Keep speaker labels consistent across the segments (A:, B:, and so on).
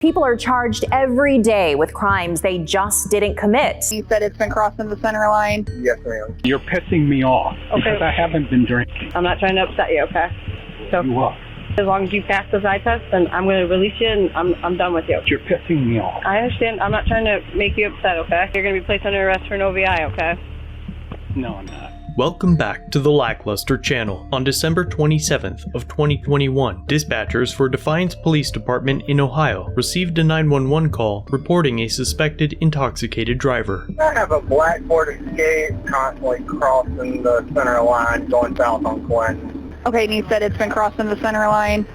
A: People are charged every day with crimes they just didn't commit.
B: You said it's been crossing the center line?
C: Yes, ma'am. You're pissing me off because I haven't been drinking.
D: I'm not trying to upset you, okay? So
C: You are.
D: as long as you pass this eye test, then I'm going to release you and I'm done with you.
C: You're pissing me off.
D: I understand. I'm not trying to make you upset, okay? You're going to be placed under arrest for an OVI, okay?
C: No, I'm not.
E: Welcome back to the LackLuster channel. On December 27th of 2021, dispatchers for Defiance Police Department in Ohio received a 911 call reporting a suspected intoxicated driver.
C: I have a black Ford Escape constantly crossing the center line going south on Clinton.
B: Okay, and you said it's been crossing the center line?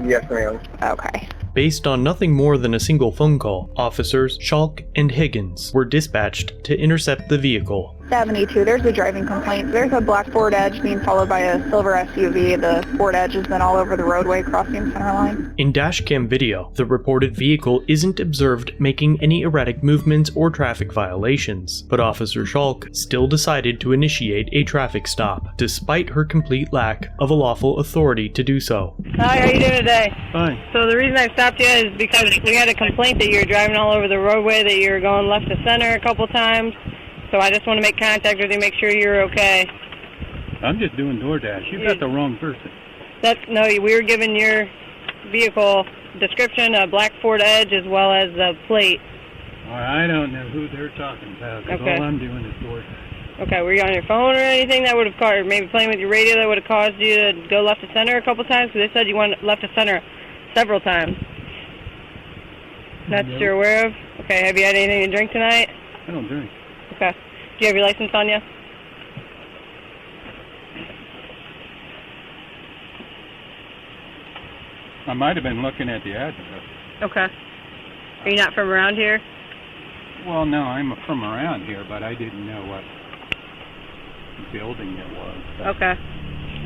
C: Yes, ma'am.
B: Okay.
E: Based on nothing more than a single phone call, officers Schalk and Higgins were dispatched to intercept the vehicle.
B: 72, there's a driving complaint. There's a black Ford Edge being followed by a silver SUV. The Ford Edge has been all over the roadway crossing the center line.
E: In dashcam video, the reported vehicle isn't observed making any erratic movements or traffic violations, but Officer Schalk still decided to initiate a traffic stop, despite her complete lack of a lawful authority to do so.
D: Hi, how are you doing today?
C: Fine.
D: So the reason I stopped you is because we had a complaint that you were driving all over the roadway, that you were going left to center a couple times. So I just want to make contact with you, make sure you're okay.
C: I'm just doing DoorDash. You've got the wrong person.
D: No, we were given your vehicle description, a black Ford Edge, as well as the plate.
C: Well, I don't know who they're talking about, because
D: Okay.
C: all I'm doing is DoorDash.
D: Okay, were you on your phone or anything that would have caused, or maybe playing with your radio that would have caused you to go left to center a couple times? Because they said you went left to center several times. That's what you're aware of? Okay, have you had anything to drink tonight?
C: I don't drink.
D: Okay. Do you have your license on you?
C: I might have been looking at the address.
D: Okay. Are you not from around here?
C: Well, no, I'm from around here, but I didn't know what building it was. So.
D: Okay.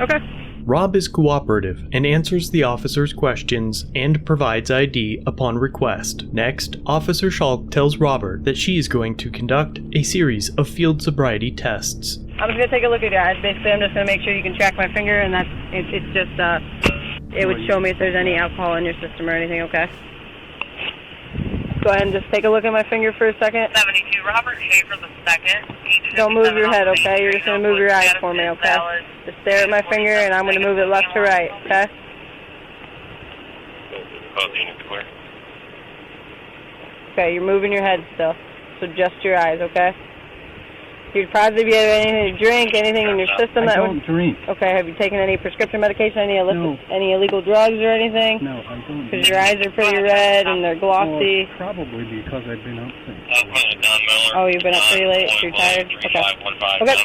D: Okay.
E: Rob is cooperative and answers the officer's questions and provides ID upon request. Next, Officer Schalk tells Robert that she is going to conduct a series of field sobriety tests.
D: I'm just going to take a look at your eyes. Basically, I'm just going to make sure you can track my finger, and that's, it's just, it would show me if there's any alcohol in your system or anything, okay? Go ahead and just take a look at my finger for a second.
F: 72 Robert Schaefer II.
D: Don't move your head, okay? You're just going to move your eyes for me, okay? Just stare at my finger, and I'm going to move it left to right, okay? Okay, you're moving your head still, so just your eyes, okay? You're positive you have anything to drink, anything in your system
C: I
D: that
C: don't drink.
D: Okay, have you taken any prescription medication, any
C: No.
D: any illegal drugs or anything?
C: No, I don't.
D: Because your eyes are pretty red and they're glossy.
C: Well, probably because I've been up since.
D: Oh, you've been up pretty late, so you're tired? Okay. Okay.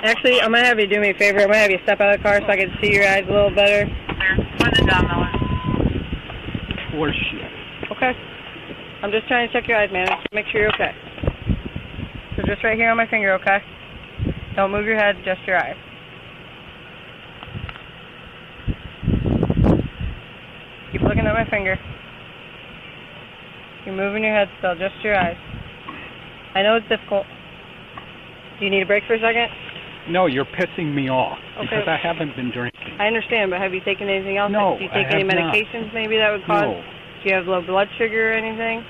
D: Actually, I'm going to have you do me a favor. I'm going to have you step out of the car so I can see your eyes a little better.
C: Horseshit.
D: Okay. I'm just trying to check your eyes, man. Just make sure you're okay. So just right here on my finger, okay? Don't move your head, just your eyes. Keep looking at my finger. You're moving your head still, just your eyes. I know it's difficult. Do you need a break for a second?
C: No, you're pissing me off
D: Okay.
C: because I haven't been drinking.
D: I understand, but have you taken anything else?
C: No,
D: Do you take
C: I
D: any
C: have not.
D: medications maybe that would cause?
C: No.
D: Do you have low blood sugar or anything?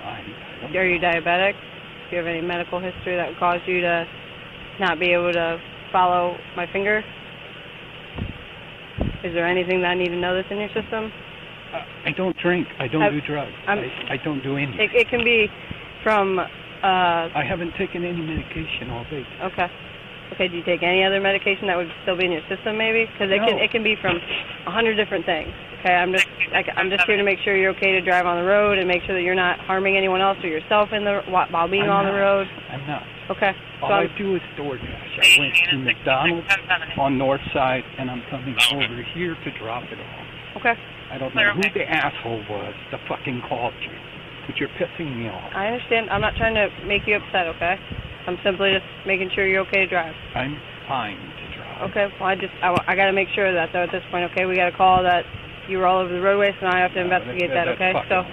D: Are you diabetic? Do you have any medical history that would cause you to not be able to follow my finger? Is there anything that I need to know that's in your system?
C: I don't drink. I don't do drugs. I don't do anything.
D: It can be from...
C: I haven't taken any medication all day.
D: Okay. Okay, do you take any other medication that would still be in your system maybe? Because it can be from 100 different things. Okay, I'm just here to make sure you're okay to drive on the road and make sure that you're not harming anyone else or yourself while being on the road.
C: I'm not.
D: Okay.
C: All I do is DoorDash. I went to McDonald's on North Side, and I'm coming over here to drop it off.
D: Okay.
C: I don't know who the asshole was that fucking called you, but you're pissing me off.
D: I understand. I'm not trying to make you upset, okay? I'm simply just making sure you're okay to drive.
C: I'm fine to drive.
D: Okay, well, I got to make sure of that, though, at this point, okay? We got a call that you were all over the roadway, so now I have to investigate that, okay? So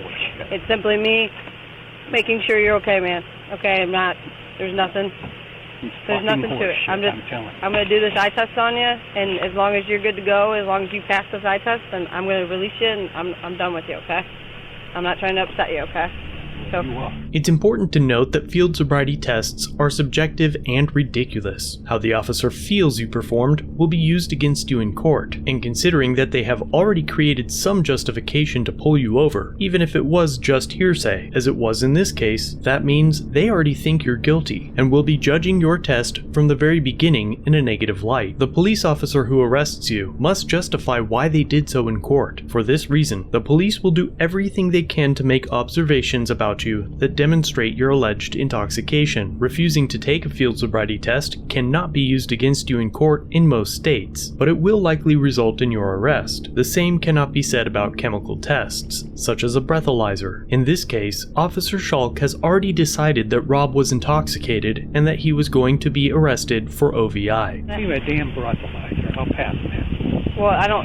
D: it's simply me making sure you're okay, man. Okay, there's nothing to it. I'm going to do this eye test on you, and as long as you're good to go, as long as you pass this eye test, then I'm going to release you, and I'm done with you, okay? I'm not trying to upset you, okay? So,
C: You are.
E: It's important to note that field sobriety tests are subjective and ridiculous. How the officer feels you performed will be used against you in court, and considering that they have already created some justification to pull you over, even if it was just hearsay, as it was in this case, that means they already think you're guilty, and will be judging your test from the very beginning in a negative light. The police officer who arrests you must justify why they did so in court. For this reason, the police will do everything they can to make observations about you that demonstrate your alleged intoxication. Refusing to take a field sobriety test cannot be used against you in court in most states, but it will likely result in your arrest. The same cannot be said about chemical tests, such as a breathalyzer. In this case, Officer Schalk has already decided that Rob was intoxicated and that he was going to be arrested for OVI.
C: You a damn breathalyzer. I'll pass that.
D: well, I don't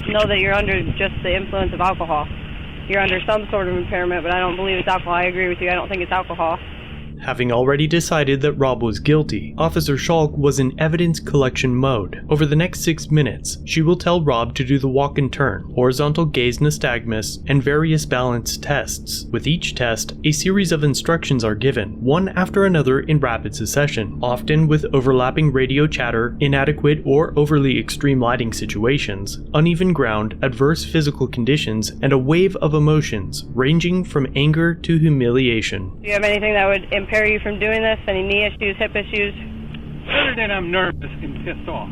D: know that you're under just the influence of alcohol. You're under some sort of impairment, but I don't believe it's alcohol. I agree with you. I don't think it's alcohol.
E: Having already decided that Rob was guilty, Officer Schalk was in evidence collection mode. Over the next 6 minutes, she will tell Rob to do the walk and turn, horizontal gaze nystagmus, and various balance tests. With each test, a series of instructions are given, one after another in rapid succession, often with overlapping radio chatter, inadequate or overly extreme lighting situations, uneven ground, adverse physical conditions, and a wave of emotions, ranging from anger to humiliation.
D: Do you have anything that would impair you from doing this? Any knee issues, hip issues?
C: Other than I'm nervous and pissed off.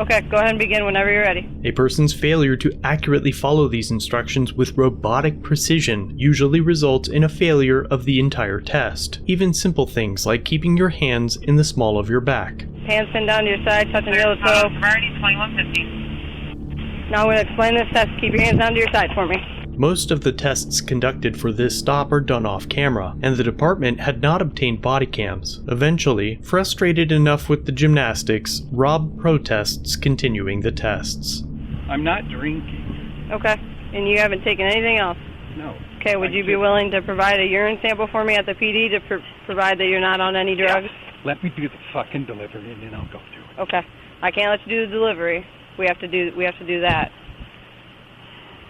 D: Okay, go ahead and begin whenever you're ready.
E: A person's failure to accurately follow these instructions with robotic precision usually results in a failure of the entire test. Even simple things like keeping your hands in the small of your back.
D: Hands pinned down to your side, touching the yellow toe.
F: Sobriety 2150.
D: Now I'm going to explain this test. Keep your hands down to your side for me.
E: Most of the tests conducted for this stop are done off camera, and the department had not obtained body cams. Eventually, frustrated enough with the gymnastics, Rob protests continuing the tests.
C: I'm not drinking.
D: Okay, and you haven't taken anything else?
C: No.
D: Okay, would you be willing to provide a urine sample for me at the PD to provide that you're not on any drugs?
C: Let me do the fucking delivery and then I'll go through it.
D: Okay, I can't let you do the delivery. We have to do that.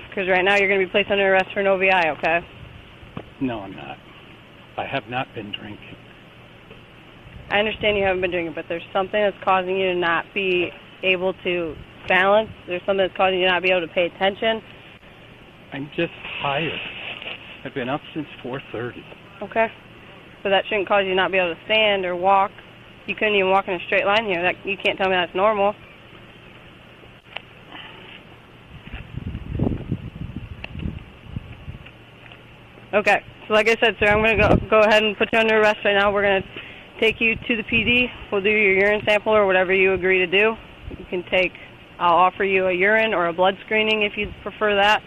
D: Because right now you're going to be placed under arrest for an OVI, okay?
C: No, I'm not. I have not been drinking.
D: I understand you haven't been drinking, but there's something that's causing you to not be able to balance. There's something that's causing you to not be able to pay attention.
C: I'm just tired. I've been up since 4:30.
D: Okay. So that shouldn't cause you to not be able to stand or walk. You couldn't even walk in a straight line here. You can't tell me that's normal. Okay, so like I said, sir, I'm going to go ahead and put you under arrest right now. We're going to take you to the PD. We'll do your urine sample or whatever you agree to do. You can I'll offer you a urine or a blood screening if you'd prefer that,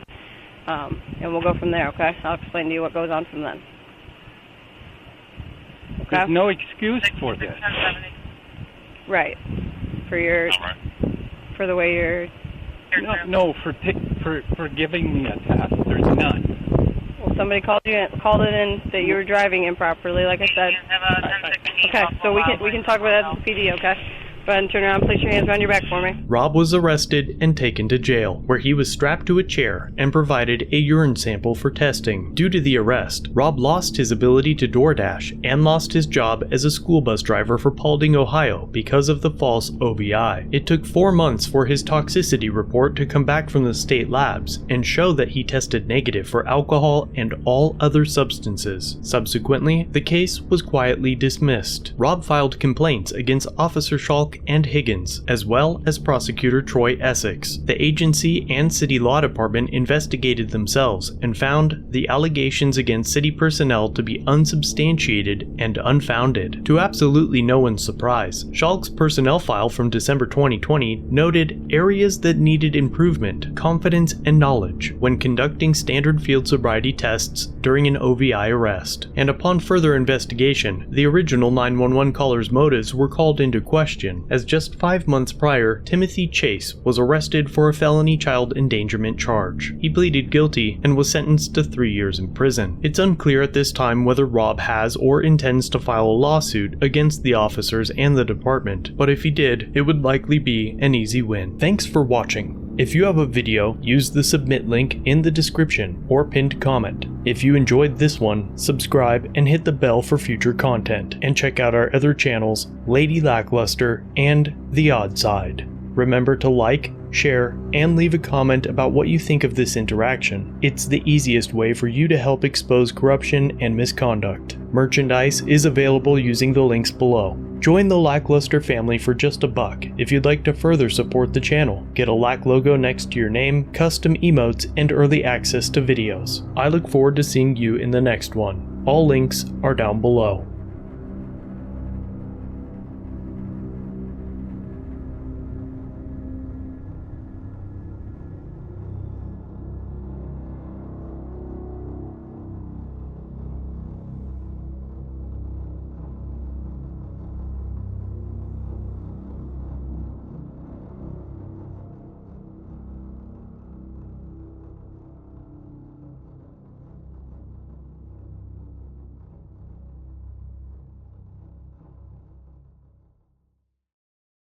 D: and we'll go from there, okay? I'll explain to you what goes on from then. Okay?
C: There's no excuse for this.
F: 1070.
D: Right. For the way you're...
C: No, for giving me a test. There's none.
D: Well, somebody called it in that you were driving improperly, like I said. Okay, so we can talk about that at the PD, okay? Go ahead and turn around, place your hands around your back for me.
E: Rob was arrested and taken to jail, where he was strapped to a chair and provided a urine sample for testing. Due to the arrest, Rob lost his ability to DoorDash and lost his job as a school bus driver for Paulding, Ohio, because of the false OVI. It took 4 months for his toxicity report to come back from the state labs and show that he tested negative for alcohol and all other substances. Subsequently, the case was quietly dismissed. Rob filed complaints against Officer Schalk and Higgins, as well as prosecutor Troy Essex. The agency and city law department investigated themselves and found the allegations against city personnel to be unsubstantiated and unfounded. To absolutely no one's surprise, Schalk's personnel file from December 2020 noted areas that needed improvement, confidence, and knowledge when conducting standard field sobriety tests during an OVI arrest. And upon further investigation, the original 911 caller's motives were called into question, as just 5 months prior, Timothy Chase was arrested for a felony child endangerment charge. He pleaded guilty and was sentenced to 3 years in prison. It's unclear at this time whether Rob has or intends to file a lawsuit against the officers and the department, but if he did, it would likely be an easy win. Thanks for watching. If you have a video, use the submit link in the description or pinned comment. If you enjoyed this one, subscribe and hit the bell for future content, and check out our other channels, Lady LackLuster and The Odd Side. Remember to like, share, and leave a comment about what you think of this interaction. It's the easiest way for you to help expose corruption and misconduct. Merchandise is available using the links below. Join the LackLuster family for just $1 if you'd like to further support the channel. Get a Lack logo next to your name, custom emotes, and early access to videos. I look forward to seeing you in the next one. All links are down below.